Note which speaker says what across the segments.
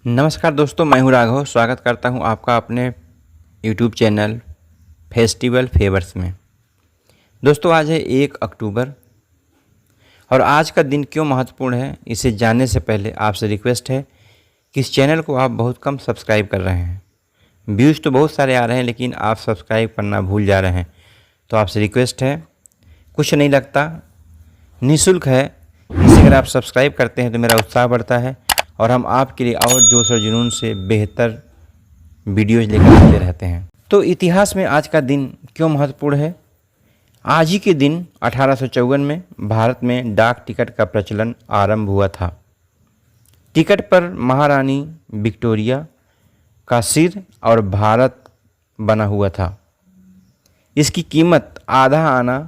Speaker 1: नमस्कार दोस्तों, मैं हूं राघव। स्वागत करता हूं आपका अपने YouTube चैनल फेस्टिवल फेवर्स में। दोस्तों, आज है 1 अक्टूबर और आज का दिन क्यों महत्वपूर्ण है, इसे जानने से पहले आपसे रिक्वेस्ट है कि इस चैनल को आप बहुत कम सब्सक्राइब कर रहे हैं। व्यूज़ तो बहुत सारे आ रहे हैं, लेकिन आप सब्सक्राइब करना भूल जा रहे हैं। तो आपसे रिक्वेस्ट है, कुछ नहीं लगता, निःशुल्क है। इसे अगर आप सब्सक्राइब करते हैं तो मेरा उत्साह बढ़ता है और हम आपके लिए और जोश और जुनून से बेहतर वीडियोज़ लेकर आते रहते हैं। तो इतिहास में आज का दिन क्यों महत्वपूर्ण है? आज ही के दिन 1854 में भारत में डाक टिकट का प्रचलन आरंभ हुआ था। टिकट पर महारानी विक्टोरिया का सिर और भारत बना हुआ था। इसकी कीमत आधा आना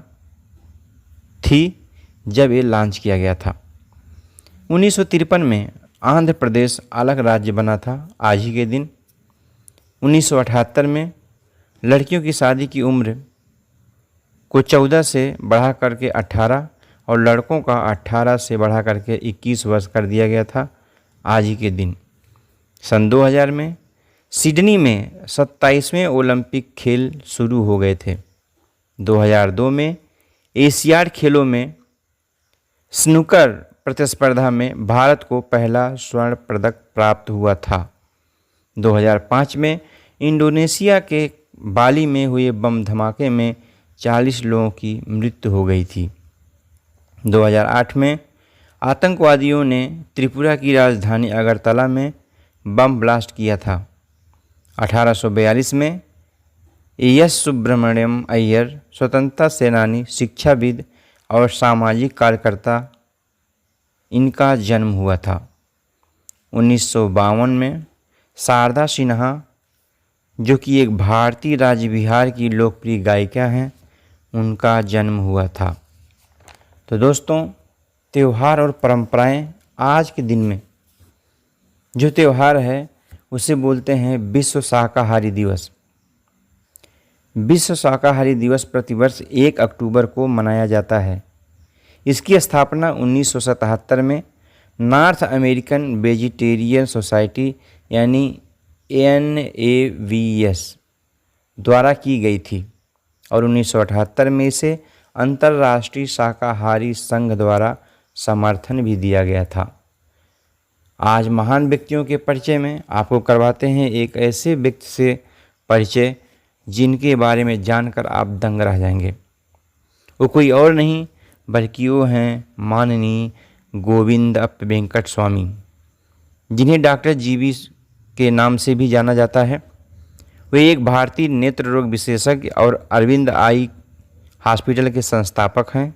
Speaker 1: थी जब ये लॉन्च किया गया था। 1953 में आंध्र प्रदेश अलग राज्य बना था आज ही के दिन। 1978 में लड़कियों की शादी की उम्र को 14 से बढ़ा करके 18 और लड़कों का 18 से बढ़ा करके 21 वर्ष कर दिया गया था आज ही के दिन। सन 2000 में सिडनी में 27वें ओलंपिक खेल शुरू हो गए थे। 2002 में एशियाड खेलों में स्नूकर प्रतिस्पर्धा में भारत को पहला स्वर्ण पदक प्राप्त हुआ था। 2005 में इंडोनेशिया के बाली में हुए बम धमाके में 40 लोगों की मृत्यु हो गई थी। 2008 में आतंकवादियों ने त्रिपुरा की राजधानी अगरतला में बम ब्लास्ट किया था। 1842 में एस सुब्रमण्यम अय्यर स्वतंत्रता सेनानी, शिक्षाविद और सामाजिक कार्यकर्ता, इनका जन्म हुआ था। 1952 में शारदा सिन्हा, जो कि एक भारतीय राज्य बिहार की लोकप्रिय गायिका हैं, उनका जन्म हुआ था। तो दोस्तों, त्यौहार और परंपराएं। आज के दिन में जो त्यौहार है उसे बोलते हैं विश्व शाकाहारी दिवस। विश्व शाकाहारी दिवस प्रतिवर्ष 1 अक्टूबर को मनाया जाता है। इसकी स्थापना 1977 में नॉर्थ अमेरिकन वेजिटेरियन सोसाइटी यानी NAVS द्वारा की गई थी और 1978 में इसे अंतर्राष्ट्रीय शाकाहारी संघ द्वारा समर्थन भी दिया गया था। आज महान व्यक्तियों के परिचय में आपको करवाते हैं एक ऐसे व्यक्ति से परिचय जिनके बारे में जानकर आप दंग रह जाएंगे। वो कोई और नहीं बल्कि वो हैं माननीय गोविंदप्पा वेंकट स्वामी, जिन्हें डॉक्टर GV के नाम से भी जाना जाता है। वे एक भारतीय नेत्र रोग विशेषज्ञ और अरविंद आई हॉस्पिटल के संस्थापक हैं।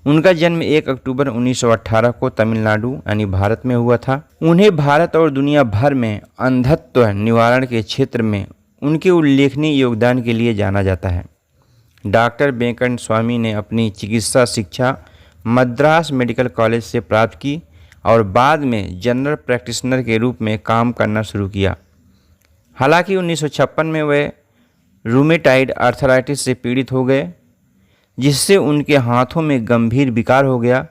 Speaker 1: उनका जन्म 1 अक्टूबर 1918 को तमिलनाडु यानी भारत में हुआ था। उन्हें भारत और दुनिया भर में अंधत्व निवारण के क्षेत्र में उनके उल्लेखनीय योगदान के लिए जाना जाता है। डॉक्टर वेंकट स्वामी ने अपनी चिकित्सा शिक्षा मद्रास मेडिकल कॉलेज से प्राप्त की और बाद में जनरल प्रैक्टिशनर के रूप में काम करना शुरू किया। हालांकि 1956 में वे रूमेटाइड आर्थराइटिस से पीड़ित हो गए, जिससे उनके हाथों में गंभीर विकार हो गया।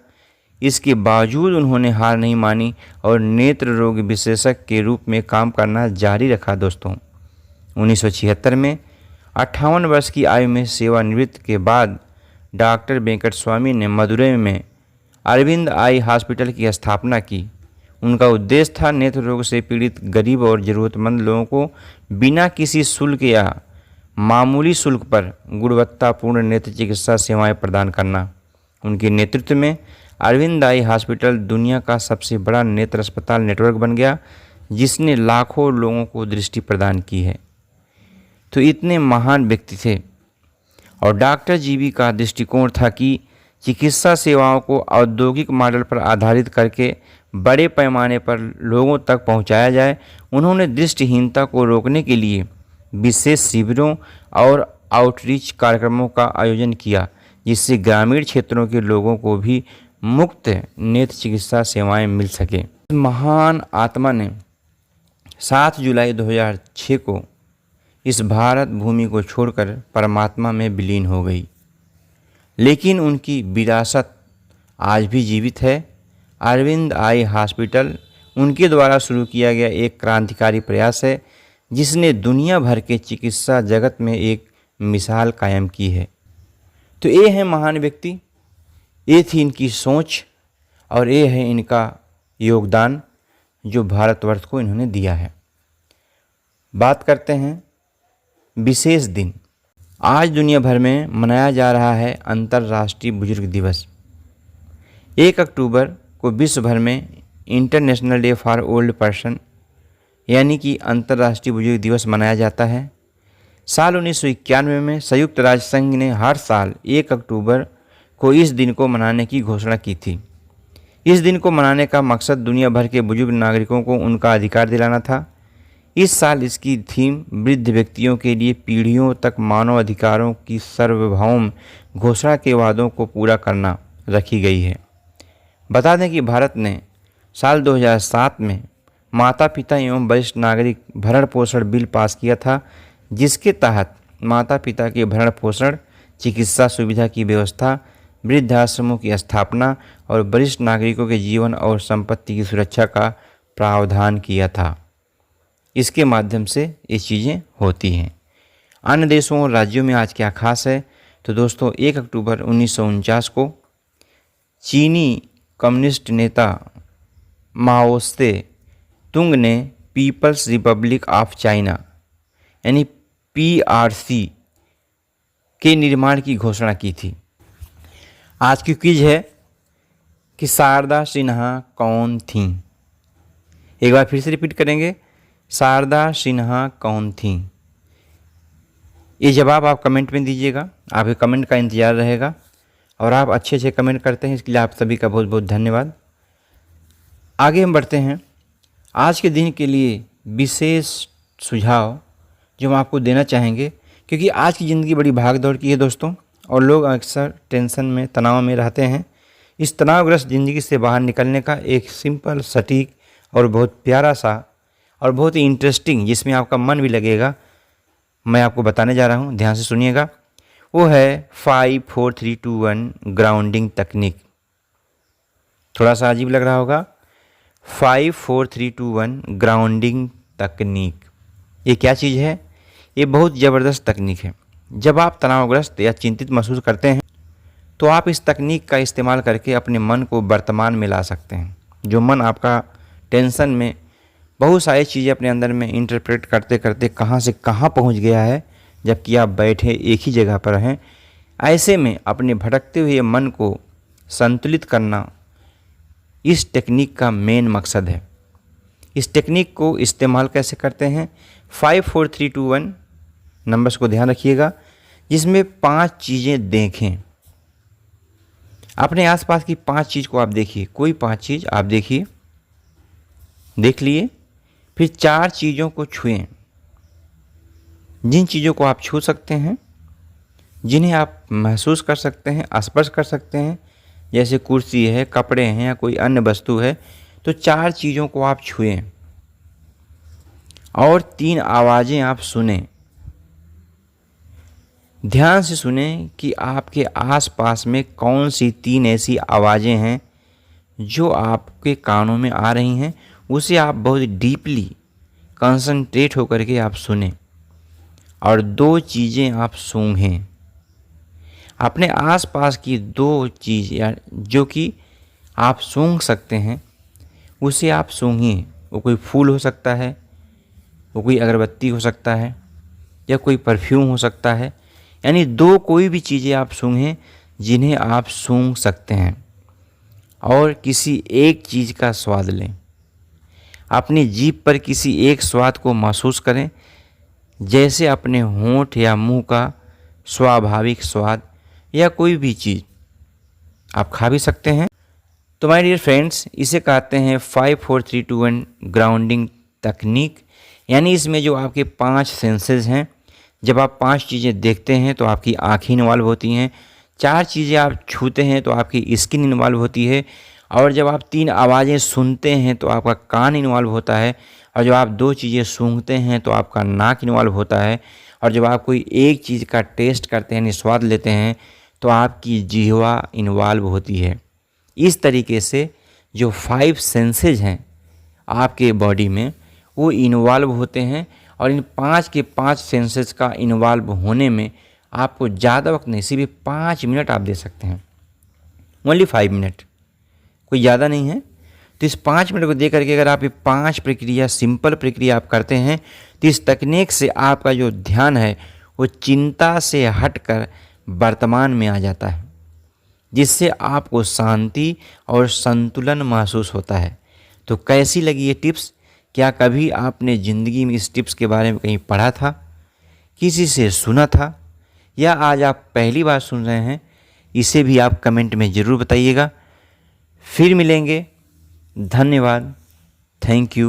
Speaker 1: इसके बावजूद उन्होंने हार नहीं मानी और नेत्र रोग विशेषज्ञ के रूप में काम करना जारी रखा। दोस्तों, 1976 में 58 वर्ष की आयु में सेवानिवृत्त के बाद डॉक्टर वेंकट स्वामी ने मदुरई में अरविंद आई हॉस्पिटल की स्थापना की। उनका उद्देश्य था नेत्र रोग से पीड़ित गरीब और ज़रूरतमंद लोगों को बिना किसी शुल्क या मामूली शुल्क पर गुणवत्तापूर्ण नेत्र चिकित्सा सेवाएं प्रदान करना। उनके नेतृत्व में अरविंद आई हॉस्पिटल दुनिया का सबसे बड़ा नेत्र अस्पताल नेटवर्क बन गया, जिसने लाखों लोगों को दृष्टि प्रदान की है। तो इतने महान व्यक्ति थे और डॉक्टर GV का दृष्टिकोण था कि चिकित्सा सेवाओं को औद्योगिक मॉडल पर आधारित करके बड़े पैमाने पर लोगों तक पहुंचाया जाए। उन्होंने दृष्टिहीनता को रोकने के लिए विशेष शिविरों और आउटरीच कार्यक्रमों का आयोजन किया, जिससे ग्रामीण क्षेत्रों के लोगों को भी मुफ्त नेत्र चिकित्सा सेवाएं मिल सके। महान आत्मा ने 7 जुलाई 2006 को इस भारत भूमि को छोड़कर परमात्मा में विलीन हो गई, लेकिन उनकी विरासत आज भी जीवित है। अरविंद आई हॉस्पिटल उनके द्वारा शुरू किया गया एक क्रांतिकारी प्रयास है जिसने दुनिया भर के चिकित्सा जगत में एक मिसाल कायम की है। तो ये है महान व्यक्ति, ये थी इनकी सोच और ये है इनका योगदान जो भारतवर्ष को इन्होंने दिया है। बात करते हैं विशेष दिन। आज दुनिया भर में मनाया जा रहा है अंतर्राष्ट्रीय बुजुर्ग दिवस। 1 अक्टूबर को विश्व भर में international day for old person यानी कि अंतर्राष्ट्रीय बुजुर्ग दिवस मनाया जाता है। साल 1991 में संयुक्त राष्ट्र संघ ने हर साल 1 अक्टूबर को इस दिन को मनाने की घोषणा की थी। इस दिन को मनाने का मकसद दुनिया भर के बुजुर्ग नागरिकों को उनका अधिकार दिलाना था। इस साल इसकी थीम वृद्ध व्यक्तियों के लिए पीढ़ियों तक मानव अधिकारों की सार्वभौम घोषणा के वादों को पूरा करना रखी गई है। बता दें कि भारत ने साल 2007 में माता पिता एवं वरिष्ठ नागरिक भरण पोषण बिल पास किया था, जिसके तहत माता पिता के भरण पोषण, चिकित्सा सुविधा की व्यवस्था, वृद्धाश्रमों की स्थापना और वरिष्ठ नागरिकों के जीवन और संपत्ति की सुरक्षा का प्रावधान किया था। इसके माध्यम से ये चीज़ें होती हैं। अन्य देशों और राज्यों में आज क्या खास है, तो दोस्तों 1 अक्टूबर 1949 को चीनी कम्युनिस्ट नेता माओ त्से तुंग ने पीपल्स रिपब्लिक ऑफ चाइना यानी PRC के निर्माण की घोषणा की थी। आज की क्विज है कि शारदा सिन्हा कौन थीं। एक बार फिर से रिपीट करेंगे, शारदा सिन्हा कौन थीं। ये जवाब आप कमेंट में दीजिएगा, आपके कमेंट का इंतज़ार रहेगा और आप अच्छे अच्छे कमेंट करते हैं, इसके लिए आप सभी का बहुत बहुत धन्यवाद। आगे हम बढ़ते हैं। आज के दिन के लिए विशेष सुझाव जो हम आपको देना चाहेंगे, क्योंकि आज की ज़िंदगी बड़ी भाग दौड़ की है दोस्तों, और लोग अक्सर टेंशन में, तनाव में रहते हैं। इस तनावग्रस्त ज़िंदगी से बाहर निकलने का एक सिंपल, सटीक और बहुत प्यारा सा और बहुत ही इंटरेस्टिंग, जिसमें आपका मन भी लगेगा, मैं आपको बताने जा रहा हूँ। ध्यान से सुनिएगा। वो है 5 4 3 2 1 ग्राउंडिंग तकनीक। थोड़ा सा अजीब लग रहा होगा। 5 4 3 2 1 ग्राउंडिंग तकनीक ये क्या चीज़ है? ये बहुत ज़बरदस्त तकनीक है। जब आप तनावग्रस्त या चिंतित महसूस करते हैं तो आप इस तकनीक का इस्तेमाल करके अपने मन को वर्तमान में ला सकते हैं। जो मन आपका टेंशन में बहुत सारी चीज़ें अपने अंदर में इंटरप्रेट करते करते कहाँ से कहाँ पहुँच गया है, जबकि आप बैठे एक ही जगह पर हैं, ऐसे में अपने भटकते हुए मन को संतुलित करना इस टेक्निक का मेन मकसद है। इस टेक्निक को इस्तेमाल कैसे करते हैं? 5 4 3 2 1 नंबर्स को ध्यान रखिएगा, जिसमें 5 चीज़ें देखें। अपने आसपास की 5 चीज़ को आप देखिए, कोई 5 चीज़ आप देखिए, देख लिए। फिर 4 चीज़ों को छुएं। जिन चीज़ों को आप छू सकते हैं, जिन्हें आप महसूस कर सकते हैं, स्पर्श कर सकते हैं, जैसे कुर्सी है, कपड़े हैं या कोई अन्य वस्तु है, तो 4 चीज़ों को आप छुएं और 3 आवाज़ें आप सुने। ध्यान से सुने कि आपके आसपास में कौन सी 3 ऐसी आवाज़ें हैं जो आपके कानों में आ रही हैं। उसे आप बहुत डीपली कंसंट्रेट होकर के आप सुने और 2 चीज़ें आप सूंघें। अपने आसपास की 2 चीज़ या जो कि आप सूंघ सकते हैं उसे आप सूंघिए। वो कोई फूल हो सकता है, वो कोई अगरबत्ती हो सकता है, या कोई परफ्यूम हो सकता है। यानी 2 कोई भी चीज़ें आप सूंघें जिन्हें आप सूंघ सकते हैं, और किसी एक चीज़ का स्वाद लें। अपनी जीभ पर किसी एक स्वाद को महसूस करें, जैसे अपने होंठ या मुंह का स्वाभाविक स्वाद, या कोई भी चीज़ आप खा भी सकते हैं। तो माय डियर फ्रेंड्स, इसे कहते हैं 5 4 3 2 1 ग्राउंडिंग तकनीक। यानी इसमें जो आपके 5 सेंसेस हैं, जब आप 5 चीज़ें देखते हैं तो आपकी आँखें इन्वॉल्व होती हैं, 4 चीज़ें आप छूते हैं तो आपकी स्किन इन्वॉल्व होती है, और जब आप 3 आवाज़ें सुनते हैं तो आपका कान इन्वॉल्व होता है, और जब आप 2 चीज़ें सूंघते हैं तो आपका नाक इन्वॉल्व होता है, और जब आप कोई एक चीज़ का टेस्ट करते हैं, स्वाद लेते हैं, तो आपकी जिह्वा इन्वॉल्व होती है। इस तरीके से जो 5 सेंसेज हैं आपके बॉडी में वो इन्वॉल्व होते हैं। और इन 5 के 5 सेंसेस का इन्वॉल्व होने में आपको ज़्यादा वक्त नहीं, सिर्फ 5 मिनट आप दे सकते हैं, ओनली 5 मिनट, कोई ज़्यादा नहीं है। तो इस 5 मिनट को दे करके अगर आप ये 5 प्रक्रिया, सिंपल प्रक्रिया आप करते हैं तो इस तकनीक से आपका जो ध्यान है वो चिंता से हटकर वर्तमान में आ जाता है, जिससे आपको शांति और संतुलन महसूस होता है। तो कैसी लगी ये टिप्स? क्या कभी आपने ज़िंदगी में इस टिप्स के बारे में कहीं पढ़ा था, किसी से सुना था, या आज आप पहली बार सुन रहे हैं? इसे भी आप कमेंट में ज़रूर बताइएगा। फिर मिलेंगे। धन्यवाद। Thank you.